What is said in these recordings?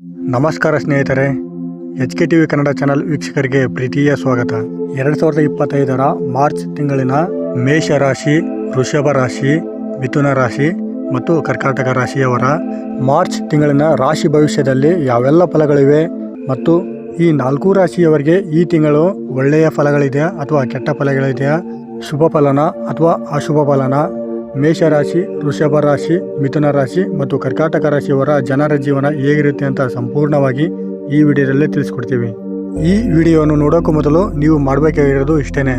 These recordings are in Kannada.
ನಮಸ್ಕಾರ ಸ್ನೇಹಿತರೆ, HK TV ಕನ್ನಡ ಚಾನಲ್ ವೀಕ್ಷಕರಿಗೆ ಪ್ರೀತಿಯ ಸ್ವಾಗತ. 2025ರ ಮಾರ್ಚ್ ತಿಂಗಳಿನ ಮೇಷ ರಾಶಿ, ವೃಷಭ ರಾಶಿ, ಮಿಥುನ ರಾಶಿ ಮತ್ತು ಕರ್ಕಾಟಕ ರಾಶಿಯವರ ಮಾರ್ಚ್ ತಿಂಗಳಿನ ರಾಶಿ ಭವಿಷ್ಯದಲ್ಲಿ ಯಾವೆಲ್ಲ ಫಲಗಳಿವೆ ಮತ್ತು ಈ 4 ರಾಶಿಯವರಿಗೆ ಈ ತಿಂಗಳು ಒಳ್ಳೆಯ ಫಲಗಳಿದೆಯಾ ಅಥವಾ ಕೆಟ್ಟ ಫಲಗಳಿದೆಯಾ, ಶುಭ ಫಲನ ಅಥವಾ ಅಶುಭ ಫಲನ, ಮೇಷರಾಶಿ, ವೃಷಭ ರಾಶಿ, ಮಿಥುನ ರಾಶಿ ಮತ್ತು ಕರ್ಕಾಟಕ ರಾಶಿಯವರ ಜನರ ಜೀವನ ಹೇಗಿರುತ್ತೆ ಅಂತ ಸಂಪೂರ್ಣವಾಗಿ ಈ ವಿಡಿಯೋದಲ್ಲಿ ತಿಳಿಸ್ಕೊಡ್ತೀವಿ. ಈ ವಿಡಿಯೋವನ್ನು ನೋಡೋಕ್ಕೂ ಮೊದಲು ನೀವು ಮಾಡಬೇಕಾಗಿರೋದು ಇಷ್ಟೇ.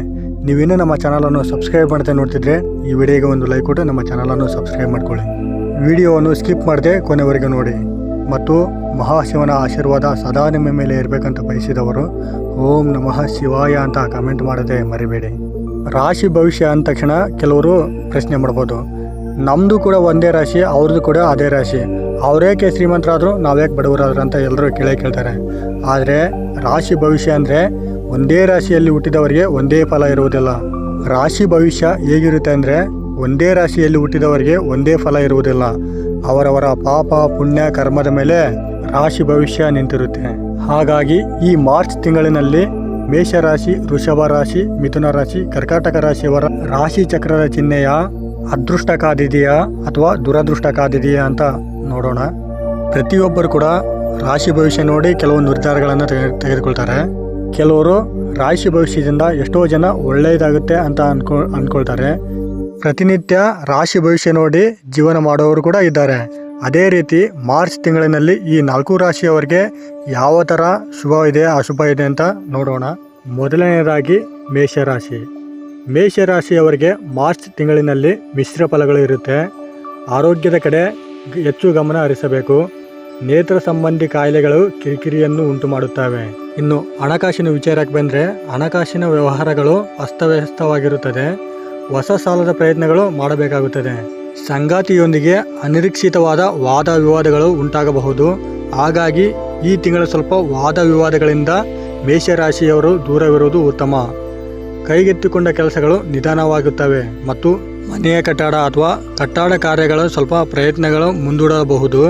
ನೀವಿನ್ನೂ ನಮ್ಮ ಚಾನಲನ್ನು ಸಬ್ಸ್ಕ್ರೈಬ್ ಮಾಡ್ತಾ ನೋಡ್ತಿದ್ರೆ ಈ ವಿಡಿಯೋಗೆ ಒಂದು ಲೈಕ್ ಕೊಟ್ಟು ನಮ್ಮ ಚಾನಲನ್ನು ಸಬ್ಸ್ಕ್ರೈಬ್ ಮಾಡ್ಕೊಳ್ಳಿ. ವಿಡಿಯೋವನ್ನು ಸ್ಕಿಪ್ ಮಾಡದೆ ಕೊನೆವರೆಗೆ ನೋಡಿ ಮತ್ತು ಮಹಾಶಿವನ ಆಶೀರ್ವಾದ ಸದಾ ನಿಮ್ಮ ಮೇಲೆ ಇರಬೇಕಂತ ಬಯಸಿದವರು ಓಂ ನಮಃ ಶಿವಾಯ ಅಂತ ಕಮೆಂಟ್ ಮಾಡದೆ ಮರಿಬೇಡಿ. ರಾಶಿ ಭವಿಷ್ಯ ಅಂದ ತಕ್ಷಣ ಕೆಲವರು ಪ್ರಶ್ನೆ ಮಾಡ್ಬೋದು, ನಮ್ಮದು ಕೂಡ ಒಂದೇ ರಾಶಿ, ಅವ್ರದ್ದು ಕೂಡ ಅದೇ ರಾಶಿ, ಅವರೇಕೆ ಶ್ರೀಮಂತರಾದರು ನಾವ್ಯಾಕೆ ಬಡವರಾದ್ರು ಅಂತ ಎಲ್ಲರೂ ಕೇಳ್ತಾರೆ. ಆದರೆ ರಾಶಿ ಭವಿಷ್ಯ ಅಂದರೆ ಒಂದೇ ರಾಶಿಯಲ್ಲಿ ಹುಟ್ಟಿದವರಿಗೆ ಒಂದೇ ಫಲ ಇರುವುದಿಲ್ಲ. ರಾಶಿ ಭವಿಷ್ಯ ಹೇಗಿರುತ್ತೆ ಅಂದರೆ ಒಂದೇ ರಾಶಿಯಲ್ಲಿ ಹುಟ್ಟಿದವರಿಗೆ ಒಂದೇ ಫಲ ಇರುವುದಿಲ್ಲ. ಅವರವರ ಪಾಪ ಪುಣ್ಯ ಕರ್ಮದ ಮೇಲೆ ರಾಶಿ ಭವಿಷ್ಯ ನಿಂತಿರುತ್ತೆ. ಹಾಗಾಗಿ ಈ ಮಾರ್ಚ್ ತಿಂಗಳಿನಲ್ಲಿ ಮೇಷರಾಶಿ, ವೃಷಭ ರಾಶಿ, ಮಿಥುನ ರಾಶಿ, ಕರ್ಕಾಟಕ ರಾಶಿಯವರ ರಾಶಿ ಚಕ್ರದ ಚಿಹ್ನೆಯ ಅದೃಷ್ಟ ಕಾದಿದೆಯಾ ಅಥವಾ ದುರದೃಷ್ಟ ಕಾದಿದೆಯಾ ಅಂತ ನೋಡೋಣ. ಪ್ರತಿಯೊಬ್ಬರು ಕೂಡ ರಾಶಿ ಭವಿಷ್ಯ ನೋಡಿ ಕೆಲವು ನಿರ್ಧಾರಗಳನ್ನು ತೆಗೆದುಕೊಳ್ತಾರೆ. ಕೆಲವರು ರಾಶಿ ಭವಿಷ್ಯದಿಂದ ಎಷ್ಟೋ ಜನ ಒಳ್ಳೆಯದಾಗುತ್ತೆ ಅಂತ ಅಂದ್ಕೊಳ್ತಾರೆ. ಪ್ರತಿನಿತ್ಯ ರಾಶಿ ಭವಿಷ್ಯ ನೋಡಿ ಜೀವನ ಮಾಡೋರು ಕೂಡ ಇದ್ದಾರೆ. ಅದೇ ರೀತಿ ಮಾರ್ಚ್ ತಿಂಗಳಿನಲ್ಲಿ ಈ 4 ರಾಶಿಯವರಿಗೆ ಯಾವ ಥರ ಶುಭ ಇದೆ ಅಶುಭ ಇದೆ ಅಂತ ನೋಡೋಣ. ಮೊದಲನೆಯದಾಗಿ ಮೇಷರಾಶಿ. ಮೇಷರಾಶಿಯವರಿಗೆ ಮಾರ್ಚ್ ತಿಂಗಳಿನಲ್ಲಿ ಮಿಶ್ರ ಫಲಗಳು ಇರುತ್ತೆ. ಆರೋಗ್ಯದ ಕಡೆ ಹೆಚ್ಚು ಗಮನ ಹರಿಸಬೇಕು. ನೇತ್ರ ಸಂಬಂಧಿ ಕಾಯಿಲೆಗಳು ಕಿರಿಕಿರಿಯನ್ನು ಉಂಟು ಮಾಡುತ್ತವೆ. ಇನ್ನು ಹಣಕಾಸಿನ ವಿಚಾರಕ್ಕೆ ಬಂದರೆ ಹಣಕಾಸಿನ ವ್ಯವಹಾರಗಳು ಅಸ್ತವ್ಯಸ್ತವಾಗಿರುತ್ತದೆ. ಹೊಸ ಸಾಲದ ಪ್ರಯತ್ನಗಳು ಮಾಡಬೇಕಾಗುತ್ತದೆ. ಸಂಗಾತಿಯೊಂದಿಗೆ ಅನಿರೀಕ್ಷಿತವಾದ ವಾದ ವಿವಾದಗಳು ಉಂಟಾಗಬಹುದು. ಹಾಗಾಗಿ ಈ ತಿಂಗಳು ಸ್ವಲ್ಪ ವಾದ ವಿವಾದಗಳಿಂದ ಮೇಷರಾಶಿಯವರು ದೂರವಿರುವುದು ಉತ್ತಮ. ಕೈಗೆತ್ತಿಕೊಂಡ ಕೆಲಸಗಳು ನಿಧಾನವಾಗುತ್ತವೆ ಮತ್ತು ಮನೆಯ ಕಟ್ಟಡ ಅಥವಾ ಕಟ್ಟಡ ಕಾರ್ಯಗಳು ಸ್ವಲ್ಪ ಪ್ರಯತ್ನಗಳು ಮುಂದೂಡಬಹುದು.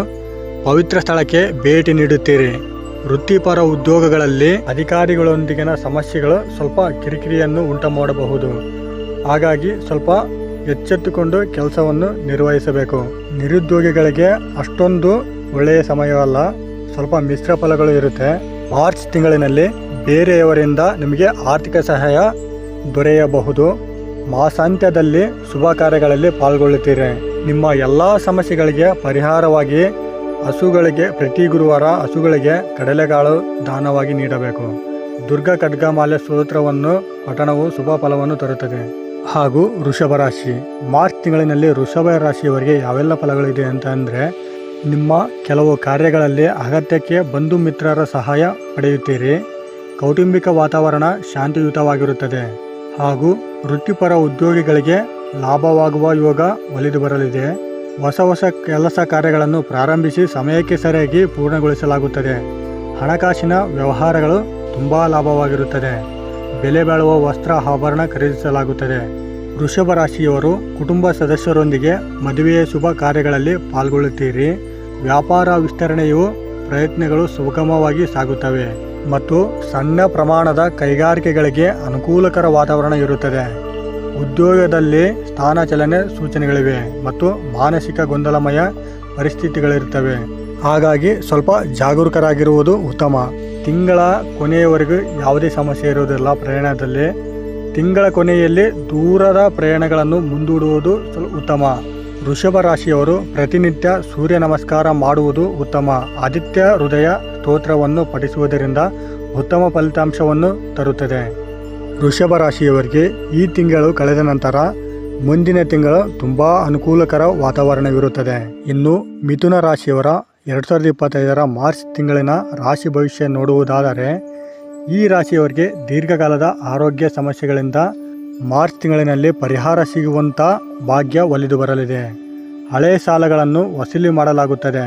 ಪವಿತ್ರ ಸ್ಥಳಕ್ಕೆ ಭೇಟಿ ನೀಡುತ್ತೀರಿ. ವೃತ್ತಿಪರ ಉದ್ಯೋಗಗಳಲ್ಲಿ ಅಧಿಕಾರಿಗಳೊಂದಿಗಿನ ಸಮಸ್ಯೆಗಳು ಸ್ವಲ್ಪ ಕಿರಿಕಿರಿಯನ್ನು ಉಂಟು ಮಾಡಬಹುದು. ಹಾಗಾಗಿ ಸ್ವಲ್ಪ ಎಚ್ಚೆತ್ತುಕೊಂಡು ಕೆಲಸವನ್ನು ನಿರ್ವಹಿಸಬೇಕು. ನಿರುದ್ಯೋಗಿಗಳಿಗೆ ಅಷ್ಟೊಂದು ಒಳ್ಳೆಯ ಸಮಯವಲ್ಲ, ಸ್ವಲ್ಪ ಮಿಶ್ರ ಫಲಗಳು ಇರುತ್ತೆ. ಮಾರ್ಚ್ ತಿಂಗಳಿನಲ್ಲಿ ಬೇರೆಯವರಿಂದ ನಿಮಗೆ ಆರ್ಥಿಕ ಸಹಾಯ ದೊರೆಯಬಹುದು. ಮಾಸಾಂತ್ಯದಲ್ಲಿ ಶುಭ ಕಾರ್ಯಗಳಲ್ಲಿ ಪಾಲ್ಗೊಳ್ಳುತ್ತೀರಿ. ನಿಮ್ಮ ಎಲ್ಲ ಸಮಸ್ಯೆಗಳಿಗೆ ಪರಿಹಾರವಾಗಿ ಹಸುಗಳಿಗೆ ಪ್ರತಿ ಗುರುವಾರ ಹಸುಗಳಿಗೆ ಕಡಲೆಕಾಳು ದಾನವಾಗಿ ನೀಡಬೇಕು. ದುರ್ಗಾ ಖಡ್ಗಮಾಲೆ ಸ್ತೋತ್ರವನ್ನು ಪಠಣವು ಶುಭ ಫಲವನ್ನು ತರುತ್ತದೆ. ಹಾಗೂ ವೃಷಭ ರಾಶಿ. ಮಾರ್ಚ್ ತಿಂಗಳಿನಲ್ಲಿ ವೃಷಭ ರಾಶಿಯವರಿಗೆ ಯಾವೆಲ್ಲ ಫಲಗಳಿದೆ ಅಂತ ಅಂದರೆ, ನಿಮ್ಮ ಕೆಲವು ಕಾರ್ಯಗಳಲ್ಲಿ ಅಗತ್ಯಕ್ಕೆ ಬಂಧು ಮಿತ್ರರ ಸಹಾಯ ಪಡೆಯುತ್ತೀರಿ. ಕೌಟುಂಬಿಕ ವಾತಾವರಣ ಶಾಂತಿಯುತವಾಗಿರುತ್ತದೆ. ಹಾಗೂ ವೃತ್ತಿಪರ ಉದ್ಯೋಗಿಗಳಿಗೆ ಲಾಭವಾಗುವ ಯೋಗ ಒಲಿದು ಬರಲಿದೆ. ಹೊಸ ಕೆಲಸ ಕಾರ್ಯಗಳನ್ನು ಪ್ರಾರಂಭಿಸಿ ಸಮಯಕ್ಕೆ ಸರಿಯಾಗಿ ಪೂರ್ಣಗೊಳಿಸಲಾಗುತ್ತದೆ. ಹಣಕಾಸಿನ ವ್ಯವಹಾರಗಳು ತುಂಬ ಲಾಭವಾಗಿರುತ್ತದೆ. ಬೆಲೆ ಬಾಳುವ ವಸ್ತ್ರ ಆಭರಣ ಖರೀದಿಸಲಾಗುತ್ತದೆ. ವೃಷಭ ರಾಶಿಯವರು ಕುಟುಂಬ ಸದಸ್ಯರೊಂದಿಗೆ ಮದುವೆಯ ಶುಭ ಕಾರ್ಯಗಳಲ್ಲಿ ಪಾಲ್ಗೊಳ್ಳುತ್ತೀರಿ. ವ್ಯಾಪಾರ ವಿಸ್ತರಣೆಯು ಪ್ರಯತ್ನಗಳು ಸುಗಮವಾಗಿ ಸಾಗುತ್ತವೆ ಮತ್ತು ಸಣ್ಣ ಪ್ರಮಾಣದ ಕೈಗಾರಿಕೆಗಳಿಗೆ ಅನುಕೂಲಕರ ವಾತಾವರಣ ಇರುತ್ತದೆ. ಉದ್ಯೋಗದಲ್ಲಿ ಸ್ಥಾನ ಚಲನೆ ಸೂಚನೆಗಳಿವೆ ಮತ್ತು ಮಾನಸಿಕ ಗೊಂದಲಮಯ ಪರಿಸ್ಥಿತಿಗಳಿರುತ್ತವೆ. ಹಾಗಾಗಿ ಸ್ವಲ್ಪ ಜಾಗರೂಕರಾಗಿರುವುದು ಉತ್ತಮ. ತಿಂಗಳ ಕೊನೆಯವರೆಗೂ ಯಾವುದೇ ಸಮಸ್ಯೆ ಇರುವುದಿಲ್ಲ ಪ್ರಯಾಣದಲ್ಲಿ. ತಿಂಗಳ ಕೊನೆಯಲ್ಲಿ ದೂರದ ಪ್ರಯಾಣಗಳನ್ನು ಮುಂದೂಡುವುದು ಉತ್ತಮ. ವೃಷಭ ರಾಶಿಯವರು ಪ್ರತಿನಿತ್ಯ ಸೂರ್ಯ ನಮಸ್ಕಾರ ಮಾಡುವುದು ಉತ್ತಮ. ಆದಿತ್ಯ ಹೃದಯ ಸ್ತೋತ್ರವನ್ನು ಪಠಿಸುವುದರಿಂದ ಉತ್ತಮ ಫಲಿತಾಂಶವನ್ನು ತರುತ್ತದೆ. ವೃಷಭ ರಾಶಿಯವರಿಗೆ ಈ ತಿಂಗಳು ಕಳೆದ ನಂತರ ಮುಂದಿನ ತಿಂಗಳು ತುಂಬ ಅನುಕೂಲಕರ ವಾತಾವರಣವಿರುತ್ತದೆ. ಇನ್ನು ಮಿಥುನ ರಾಶಿಯವರ 2025ರ ಮಾರ್ಚ್ ತಿಂಗಳಿನ ರಾಶಿ ಭವಿಷ್ಯ ನೋಡುವುದಾದರೆ, ಈ ರಾಶಿಯವರಿಗೆ ದೀರ್ಘಕಾಲದ ಆರೋಗ್ಯ ಸಮಸ್ಯೆಗಳಿಂದ ಮಾರ್ಚ್ ತಿಂಗಳಿನಲ್ಲಿ ಪರಿಹಾರ ಸಿಗುವಂಥ ಭಾಗ್ಯ ಒಲಿದು ಬರಲಿದೆ. ಹಳೆಯ ಸಾಲಗಳನ್ನು ವಸೂಲಿ ಮಾಡಲಾಗುತ್ತದೆ.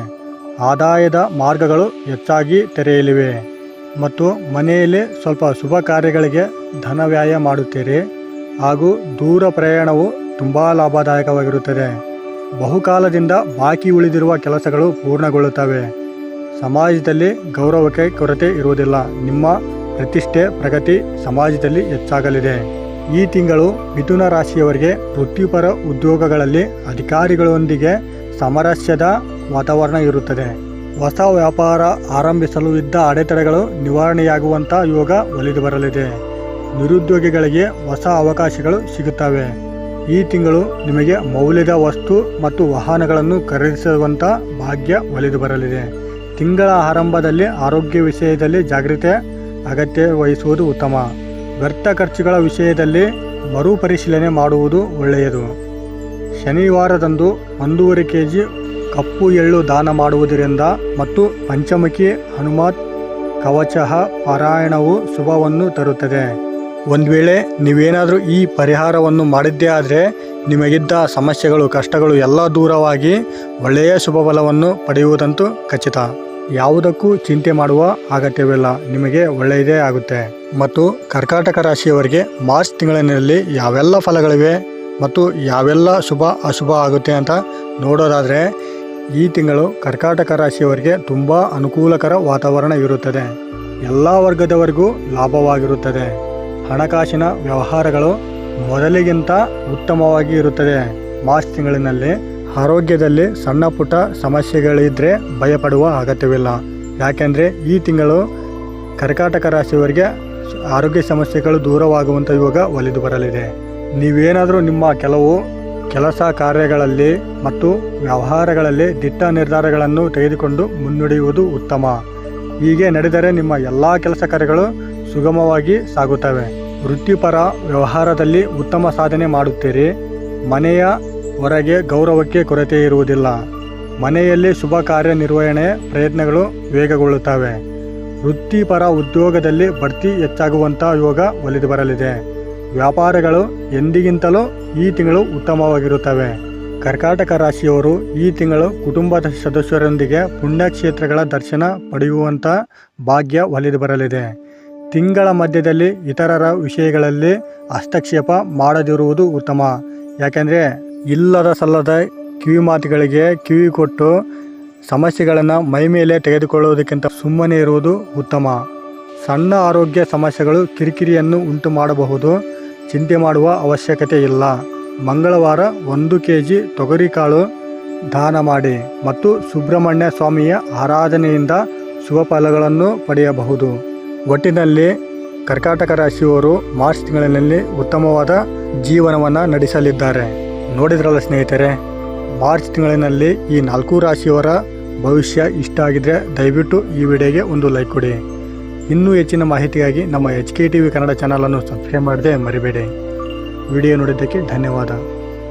ಆದಾಯದ ಮಾರ್ಗಗಳು ಹೆಚ್ಚಾಗಿ ತೆರೆಯಲಿವೆ ಮತ್ತು ಮನೆಯಲ್ಲಿ ಸ್ವಲ್ಪ ಶುಭ ಕಾರ್ಯಗಳಿಗೆ ಧನ ವ್ಯಯ ಮಾಡುತ್ತೀರಿ. ಹಾಗೂ ದೂರ ಪ್ರಯಾಣವು ತುಂಬ ಲಾಭದಾಯಕವಾಗಿರುತ್ತದೆ. ಬಹುಕಾಲದಿಂದ ಬಾಕಿ ಉಳಿದಿರುವ ಕೆಲಸಗಳು ಪೂರ್ಣಗೊಳ್ಳುತ್ತವೆ. ಸಮಾಜದಲ್ಲಿ ಗೌರವಕ್ಕೆ ಕೊರತೆ ಇರುವುದಿಲ್ಲ. ನಿಮ್ಮ ಪ್ರತಿಷ್ಠೆ ಪ್ರಗತಿ ಸಮಾಜದಲ್ಲಿ ಹೆಚ್ಚಾಗಲಿದೆ. ಈ ತಿಂಗಳು ಮಿಥುನ ರಾಶಿಯವರಿಗೆ ವೃತ್ತಿಪರ ಉದ್ಯೋಗಗಳಲ್ಲಿ ಅಧಿಕಾರಿಗಳೊಂದಿಗೆ ಸಾಮರಸ್ಯದ ವಾತಾವರಣ ಇರುತ್ತದೆ. ಹೊಸ ವ್ಯಾಪಾರ ಆರಂಭಿಸಲು ಇದ್ದ ಅಡೆತಡೆಗಳು ನಿವಾರಣೆಯಾಗುವಂಥ ಯೋಗ ಒಲಿದು ಬರಲಿದೆ. ನಿರುದ್ಯೋಗಿಗಳಿಗೆ ಹೊಸ ಅವಕಾಶಗಳು ಸಿಗುತ್ತವೆ. ಈ ತಿಂಗಳು ನಿಮಗೆ ಮೌಲ್ಯದ ವಸ್ತು ಮತ್ತು ವಾಹನಗಳನ್ನು ಖರೀದಿಸುವಂಥ ಭಾಗ್ಯ ಒಲಿದು ಬರಲಿದೆ. ತಿಂಗಳ ಆರಂಭದಲ್ಲಿ ಆರೋಗ್ಯ ವಿಷಯದಲ್ಲಿ ಜಾಗೃತೆ ಅಗತ್ಯ ವಹಿಸುವುದು ಉತ್ತಮ. ವ್ಯರ್ಥ ಖರ್ಚುಗಳ ವಿಷಯದಲ್ಲಿ ಮರುಪರಿಶೀಲನೆ ಮಾಡುವುದು ಒಳ್ಳೆಯದು. ಶನಿವಾರದಂದು 1.5 kg ಕಪ್ಪು ಎಳ್ಳು ದಾನ ಮಾಡುವುದರಿಂದ ಮತ್ತು ಪಂಚಮುಖಿ ಹನುಮತ್ ಕವಚ ಪಾರಾಯಣವು ಶುಭವನ್ನು ತರುತ್ತದೆ. ಒಂದು ವೇಳೆ ನೀವೇನಾದರೂ ಈ ಪರಿಹಾರವನ್ನು ಮಾಡಿದ್ದೇ ಆದರೆ ನಿಮಗಿದ್ದ ಸಮಸ್ಯೆಗಳು ಕಷ್ಟಗಳು ಎಲ್ಲ ದೂರವಾಗಿ ಒಳ್ಳೆಯ ಶುಭ ಫಲವನ್ನು ಪಡೆಯುವುದಂತೂ ಖಚಿತ. ಯಾವುದಕ್ಕೂ ಚಿಂತೆ ಮಾಡುವ ಅಗತ್ಯವಿಲ್ಲ, ನಿಮಗೆ ಒಳ್ಳೆಯದೇ ಆಗುತ್ತೆ. ಮತ್ತು ಕರ್ಕಾಟಕ ರಾಶಿಯವರಿಗೆ ಮಾರ್ಚ್ ತಿಂಗಳಿನಲ್ಲಿ ಯಾವೆಲ್ಲ ಫಲಗಳಿವೆ ಮತ್ತು ಯಾವೆಲ್ಲ ಶುಭ ಅಶುಭ ಆಗುತ್ತೆ ಅಂತ ನೋಡೋದಾದರೆ ಈ ತಿಂಗಳು ಕರ್ಕಾಟಕ ರಾಶಿಯವರಿಗೆ ತುಂಬ ಅನುಕೂಲಕರ ವಾತಾವರಣ ಇರುತ್ತದೆ. ಎಲ್ಲ ವರ್ಗದವರಿಗೂ ಲಾಭವಾಗಿರುತ್ತದೆ. ಹಣಕಾಸಿನ ವ್ಯವಹಾರಗಳು ಮೊದಲಿಗಿಂತ ಉತ್ತಮವಾಗಿ ಇರುತ್ತದೆ. ಮಾರ್ಚ್ ತಿಂಗಳಿನಲ್ಲಿ ಆರೋಗ್ಯದಲ್ಲಿ ಸಣ್ಣ ಪುಟ್ಟ ಸಮಸ್ಯೆಗಳಿದ್ದರೆ ಭಯಪಡುವ ಅಗತ್ಯವಿಲ್ಲ. ಯಾಕೆಂದರೆ ಈ ತಿಂಗಳು ಕರ್ಕಾಟಕ ರಾಶಿಯವರಿಗೆ ಆರೋಗ್ಯ ಸಮಸ್ಯೆಗಳು ದೂರವಾಗುವಂಥ ಯೋಗ ಒಲಿದು ಬರಲಿದೆ. ನೀವೇನಾದರೂ ನಿಮ್ಮ ಕೆಲವು ಕೆಲಸ ಕಾರ್ಯಗಳಲ್ಲಿ ಮತ್ತು ವ್ಯವಹಾರಗಳಲ್ಲಿ ದಿಟ್ಟ ನಿರ್ಧಾರಗಳನ್ನು ತೆಗೆದುಕೊಂಡು ಮುನ್ನಡೆಯುವುದು ಉತ್ತಮ. ಹೀಗೆ ನಡೆದರೆ ನಿಮ್ಮ ಎಲ್ಲ ಕೆಲಸ ಕಾರ್ಯಗಳು ಸುಗಮವಾಗಿ ಸಾಗುತ್ತವೆ. ವೃತ್ತಿಪರ ವ್ಯವಹಾರದಲ್ಲಿ ಉತ್ತಮ ಸಾಧನೆ ಮಾಡುತ್ತೀರಿ. ಮನೆಯ ಹೊರಗೆ ಗೌರವಕ್ಕೆ ಕೊರತೆ ಇರುವುದಿಲ್ಲ. ಮನೆಯಲ್ಲಿ ಶುಭ ಕಾರ್ಯನಿರ್ವಹಣೆ ಪ್ರಯತ್ನಗಳು ವೇಗಗೊಳ್ಳುತ್ತವೆ. ವೃತ್ತಿಪರ ಉದ್ಯೋಗದಲ್ಲಿ ಬಡ್ತಿ ಹೆಚ್ಚಾಗುವಂಥ ಯೋಗ ಒಲಿದು ಬರಲಿದೆ. ವ್ಯಾಪಾರಗಳು ಎಂದಿಗಿಂತಲೂ ಈ ತಿಂಗಳು ಉತ್ತಮವಾಗಿರುತ್ತವೆ. ಕರ್ಕಾಟಕ ರಾಶಿಯವರು ಈ ತಿಂಗಳು ಕುಟುಂಬದ ಸದಸ್ಯರೊಂದಿಗೆ ಪುಣ್ಯಕ್ಷೇತ್ರಗಳ ದರ್ಶನ ಪಡೆಯುವಂಥ ಭಾಗ್ಯ ಒಲಿದು ಬರಲಿದೆ. ತಿಂಗಳ ಮಧ್ಯದಲ್ಲಿ ಇತರರ ವಿಷಯಗಳಲ್ಲಿ ಹಸ್ತಕ್ಷೇಪ ಮಾಡದಿರುವುದು ಉತ್ತಮ. ಯಾಕೆಂದರೆ ಇಲ್ಲದ ಸಲ್ಲದ ಕಿವಿ ಮಾತುಗಳಿಗೆ ಕಿವಿ ಕೊಟ್ಟು ಸಮಸ್ಯೆಗಳನ್ನು ಮೈಮೇಲೆ ತೆಗೆದುಕೊಳ್ಳುವುದಕ್ಕಿಂತ ಸುಮ್ಮನೆ ಇರುವುದು ಉತ್ತಮ. ಸಣ್ಣ ಆರೋಗ್ಯ ಸಮಸ್ಯೆಗಳು ಕಿರಿಕಿರಿಯನ್ನು ಉಂಟು ಮಾಡಬಹುದು. ಚಿಂತೆ ಮಾಡುವ ಅವಶ್ಯಕತೆ ಇಲ್ಲ. ಮಂಗಳವಾರ 1 kg ತೊಗರಿಕಾಳು ದಾನ ಮಾಡಿ ಮತ್ತು ಸುಬ್ರಹ್ಮಣ್ಯ ಸ್ವಾಮಿಯ ಆರಾಧನೆಯಿಂದ ಶುಭ ಫಲಗಳನ್ನು ಪಡೆಯಬಹುದು. ಒಟ್ಟಿನಲ್ಲಿ ಕರ್ಕಾಟಕ ರಾಶಿಯವರು ಮಾರ್ಚ್ ತಿಂಗಳಿನಲ್ಲಿ ಉತ್ತಮವಾದ ಜೀವನವನ್ನು ನಡೆಸಲಿದ್ದಾರೆ. ನೋಡಿದ್ರಲ್ಲ ಸ್ನೇಹಿತರೆ, ಮಾರ್ಚ್ ತಿಂಗಳಿನಲ್ಲಿ ಈ 4 ರಾಶಿಯವರ ಭವಿಷ್ಯ ಇಷ್ಟ ಆಗಿದ್ರೆ ದಯವಿಟ್ಟು ಈ ವಿಡಿಯೋಗೆ ಒಂದು ಲೈಕ್ ಕೊಡಿ. ಇನ್ನೂ ಹೆಚ್ಚಿನ ಮಾಹಿತಿಗಾಗಿ ನಮ್ಮ HK TV ಕನ್ನಡ ಚಾನಲನ್ನು ಸಬ್ಸ್ಕ್ರೈಬ್ ಮಾಡದೆ ಮರಿಬೇಡಿ. ವಿಡಿಯೋ ನೋಡಿದ್ದಕ್ಕೆ ಧನ್ಯವಾದ.